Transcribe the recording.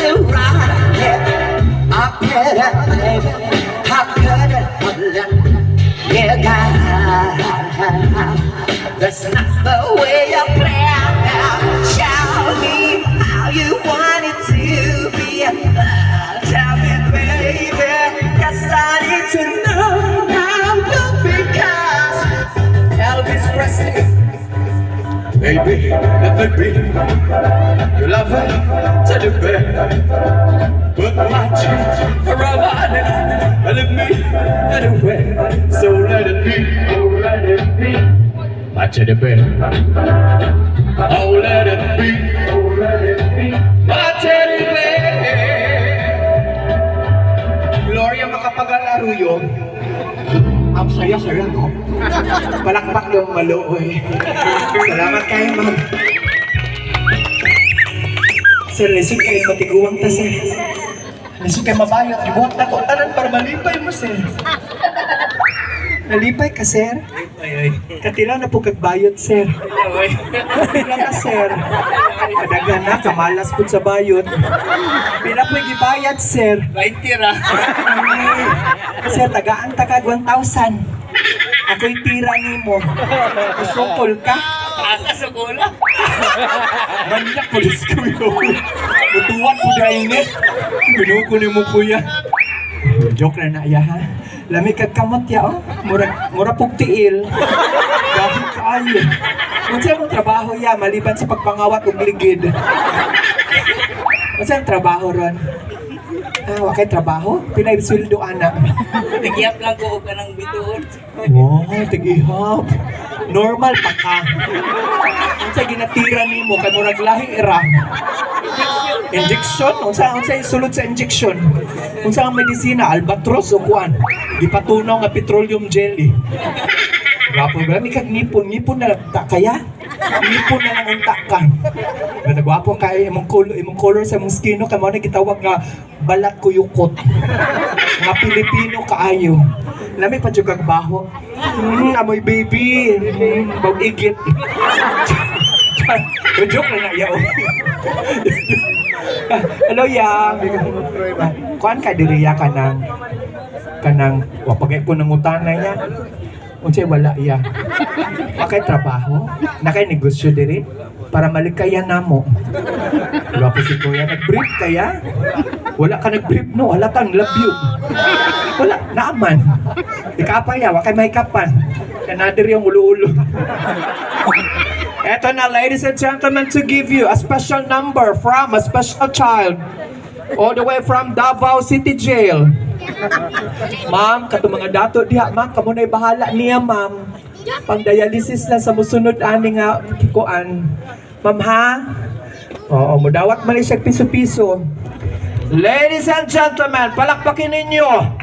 to ride, yeah. I better, baby, I better, yeah, God. That's not the way you play. Show me how you want it to be. Tell me, baby, 'cause I need to know how you because Elvis Presley. Baby, let me be your lover to the bed. Put my cheeks around it, let me anyway. So let it be, oh let it be. My teddy bear. Oh let it be, oh let it be. My teddy bear. Gloria, makapagalaro yun. Ang saya-saya, no? Palakpak yung maluoy. Salamat kayo, ma'am. Sir, lisod kayo matiguang ta, sir. Lisod kayo mabayot. Ibuhat na ko. Tanan para malipay mo, sir. Nalipay ka, sir? Ay. Katila na po kagbayot, sir. Katila ka, sir. Kadagan na, kamalas po sa bayot. Pila po gibayad, sir. 20 ra. Sir, tagaan takag 1,000. Ako'y tira ni mo. Usukol ka? Asa sukola? Manyak, polis ko yun. Butuan po dahil ni. Pinukunin mo, kuya. Joke na iya, ha? Lami kag kamot ya, oh. Mura pugtiil. Gahit kaayo. Unsa mong trabaho ya, maliban sa pagpangawat ug ligid. Unsa ang trabaho ron? Wakay trabaho? Pinay sweldo anak. Nagyap lang ko ka ng bituon. Wow, tigihap. Normal pa ka. Unsa ginatira nimo kay murag lahi ira? Injection? Unsa sulod sa injection? Unsa ang medisina? Albatros o kuan? Gipatunaw nga petroleum jelly. Gwapo ba? May kag nipon na lang ta kaya? Nipon na lang unta ka. Gwapo kay imong color sa imong skin kay mo na gitawag nga balat kuyukot. Mga Pilipino kaayo. Lami pa jud kag baho. Amoy baby. Bag igit. Joke na yaw. Hello ya. Kuan ka diriya kanang wapagay ko nang utana niya. Unsay wala iya. Wakay trabaho, nakay negosyo diri para malikayan namo. Wala po si kuya nag-brief kaya? Wala ka nag-brief no, wala kang love you. Wala, naaman. Ikapay ya, wakay may kapan. Kanadir yung ulo-ulo. Eto na, ladies and gentlemen, to give you a special number from a special child all the way from Davao City Jail. Ma'am, kato mga dato diha, ma'am, kamo na'y bahala niya, ma'am. Pang dialysis lang sa musunod ani nga kuan. Ma'am ha? Oo, mudawat man siya piso-piso. Ladies and gentlemen, palakpakin ninyo